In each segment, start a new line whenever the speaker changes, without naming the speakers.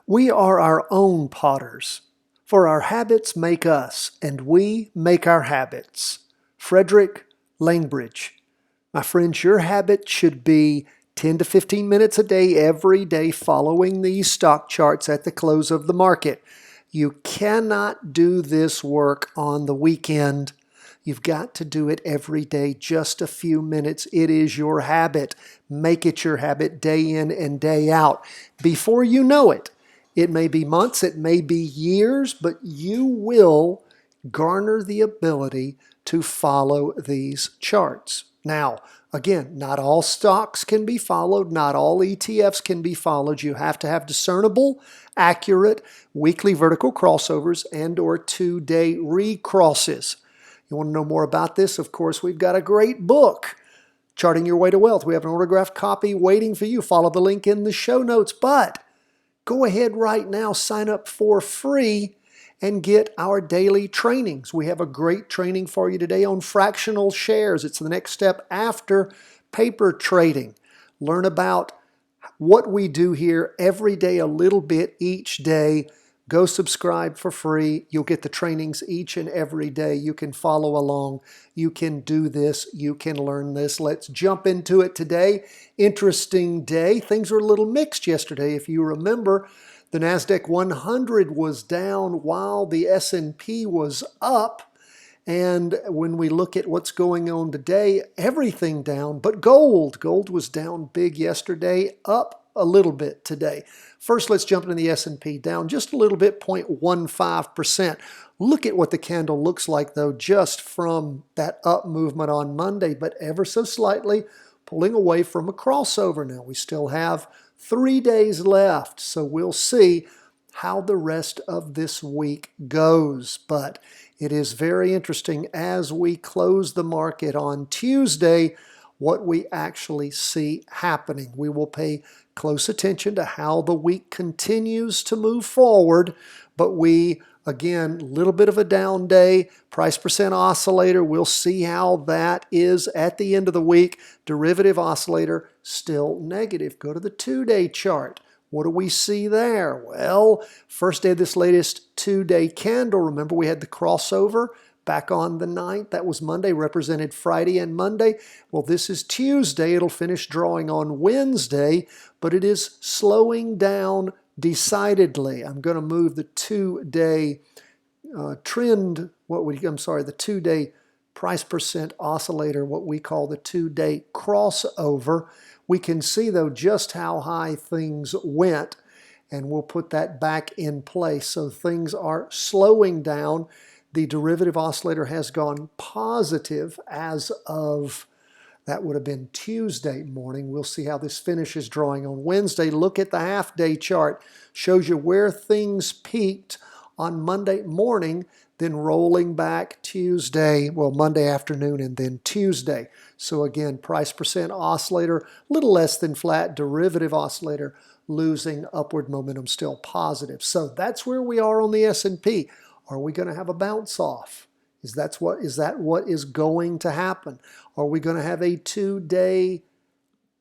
We are our own potters, for our habits make us, and we make our habits. Frederick Langbridge. My friends, your habit should be 10 to 15 minutes a day, every day, following these stock charts at the close of the market. You cannot do this work on the weekend. You've got to do it every day, just a few minutes. It is your habit. Make it your habit day in and day out. Before you know it, it may be months, it may be years, but you will garner the ability to follow these charts. Now, again, not all stocks can be followed, not all ETFs can be followed. You have to have discernible, accurate weekly vertical crossovers and or two-day recrosses. You want to know more about this? Of course, we've got a great book, Charting Your Way to Wealth. We have an autographed copy waiting for you. Follow the link in the show notes, but go ahead right now, sign up for free and get our daily trainings. We have a great training for you today on fractional shares. It's the next step after paper trading. Learn about what we do here every day, a little bit each day. Go subscribe for free. You'll get the trainings each and every day. You can follow along. You can do this. You can learn this. Let's jump into it today. Interesting day. Things were a little mixed yesterday. If you remember, the Nasdaq 100 was down while the S&P was up. And when we look at what's going on today, everything down, but gold. Gold was down big yesterday, up a little bit today. First, let's jump into the S&P, down just a little bit, 0.15%. Look at what the candle looks like, though, just from that up movement on Monday, but ever so slightly pulling away from a crossover. Now, we still have 3 days left, so we'll see how the rest of this week goes. But it is very interesting as we close the market on Tuesday, what we actually see happening. We will pay close attention to how the week continues to move forward, but again, a little bit of a down day. Price percent oscillator, we'll see how that is at the end of the week. Derivative oscillator, still negative. Go to the 2-day chart. What do we see there? Well, first day of this latest 2-day candle, remember we had the crossover back on the 9th. That was Monday, represented Friday and Monday. Well, this is Tuesday. It'll finish drawing on Wednesday, but it is slowing down decidedly. I'm going to move the 2-day trend, the 2-day price percent oscillator, what we call the 2-day crossover. We can see, though, just how high things went, and we'll put that back in place. So things are slowing down. The derivative oscillator has gone positive as of, that would have been Tuesday morning. We'll see how this finishes drawing on Wednesday. Look at the half-day chart. Shows you where things peaked on Monday morning, then rolling back Monday afternoon and then Tuesday. So again, price percent oscillator, a little less than flat. Derivative oscillator losing upward momentum, still positive. So that's where we are on the S&P. Are we going to have a bounce off? Is that what is going to happen? Are we going to have a 2-day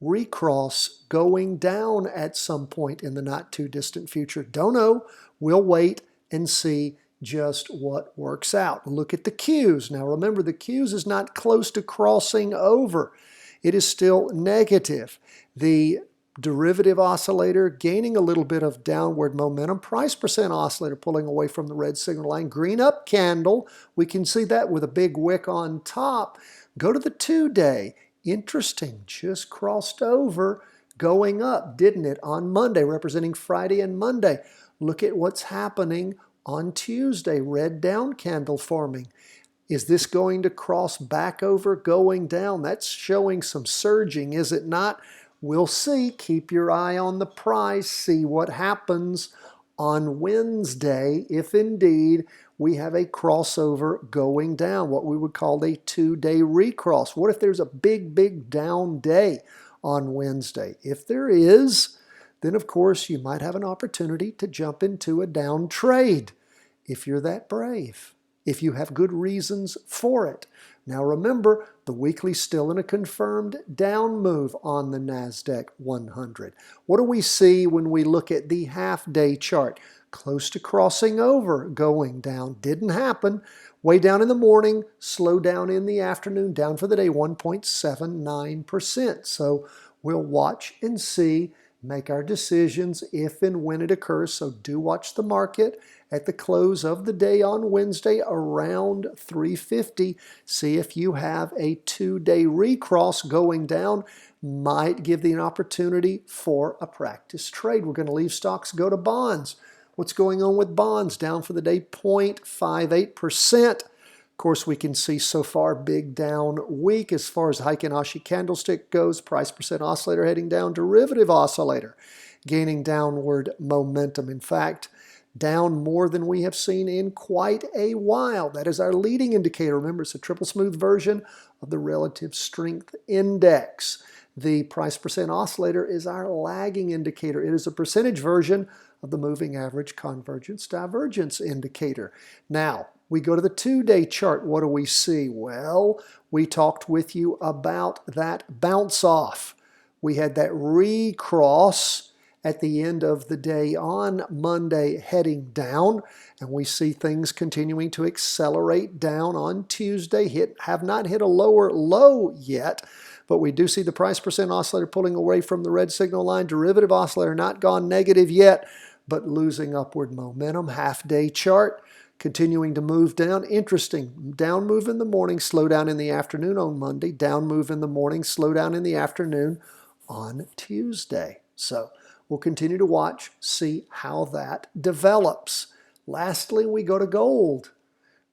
recross going down at some point in the not too distant future? Don't know. We'll wait and see just what works out. Look at the Qs. Now remember, the Qs is not close to crossing over. It is still negative. The derivative oscillator gaining a little bit of downward momentum. Price percent oscillator pulling away from the red signal line. Green up candle. We can see that with a big wick on top. Go to the 2-day. Interesting. Just crossed over, going up, didn't it, on Monday, representing Friday and Monday. Look at what's happening on Tuesday. Red down candle forming. Is this going to cross back over, going down? That's showing some surging, is it not? We'll see. Keep your eye on the price. See what happens on Wednesday if indeed we have a crossover going down, what we would call a 2-day recross. What if there's a big down day on Wednesday? If there is, then of course you might have an opportunity to jump into a down trade if you're that brave. if you have good reasons for it. Now remember, the weekly's still in a confirmed down move on the Nasdaq 100. What do we see when we look at the half-day chart? Close to crossing over, going down. Didn't happen. Way down in the morning, slow down in the afternoon, down for the day 1.79%. So we'll watch and see, make our decisions if and when it occurs. So do watch the market at the close of the day on Wednesday around 350. See if you have a 2-day recross going down. Might give you an opportunity for a practice trade. We're going to leave stocks, go to bonds. What's going on with bonds? Down for the day 0.58%. Of course, we can see so far big down week as far as Heikin Ashi candlestick goes. Price percent oscillator heading down. Derivative oscillator gaining downward momentum. In fact, down more than we have seen in quite a while. That is our leading indicator. Remember, it's a triple smooth version of the relative strength index. The price percent oscillator is our lagging indicator. It is a percentage version of the moving average convergence divergence indicator. Now, we go to the 2-day chart. What do we see? Well, we talked with you about that bounce off. We had that recross at the end of the day on Monday heading down, and we see things continuing to accelerate down on Tuesday. Have not hit a lower low yet, but we do see the price percent oscillator pulling away from the red signal line. Derivative oscillator not gone negative yet, but losing upward momentum. Half-day chart continuing to move down. Interesting. Down move in the morning, slow down in the afternoon on Monday. Down move in the morning, slow down in the afternoon on Tuesday. So we'll continue to watch, see how that develops. Lastly, we go to gold.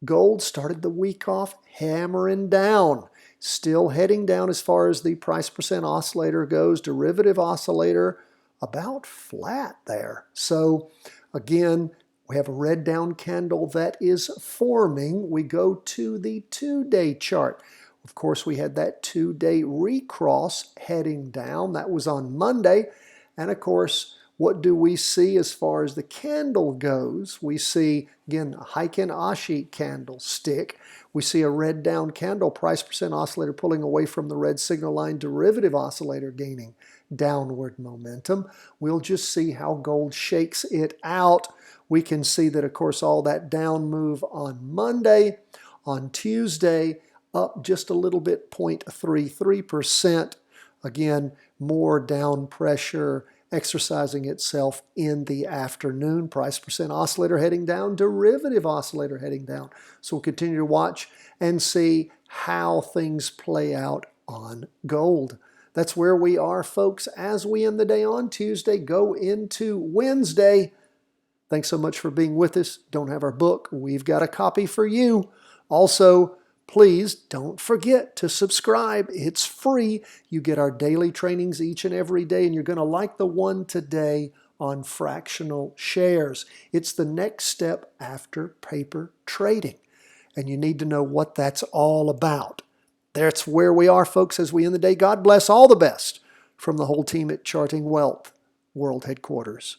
Gold started the week off hammering down. Still heading down as far as the price percent oscillator goes. Derivative oscillator about flat there. So again, we have a red down candle that is forming. We go to the 2-day chart. Of course, we had that 2-day recross heading down. That was on Monday. And of course, what do we see as far as the candle goes? We see, again, a Heikin Ashi candlestick. We see a red down candle, price percent oscillator pulling away from the red signal line, derivative oscillator gaining downward momentum. We'll just see how gold shakes it out. We can see that, of course, all that down move on Monday, on Tuesday, up just a little bit, 0.33%. Again, more down pressure exercising itself in the afternoon. Price percent oscillator heading down, derivative oscillator heading down. So we'll continue to watch and see how things play out on gold. That's where we are, folks, as we end the day on Tuesday, go into Wednesday. Thanks so much for being with us. Don't have our book. We've got a copy for you. Also, please don't forget to subscribe. It's free. You get our daily trainings each and every day, and you're going to like the one today on fractional shares. It's the next step after paper trading, and you need to know what that's all about. That's where we are, folks, as we end the day. God bless. All the best from the whole team at Charting Wealth World Headquarters.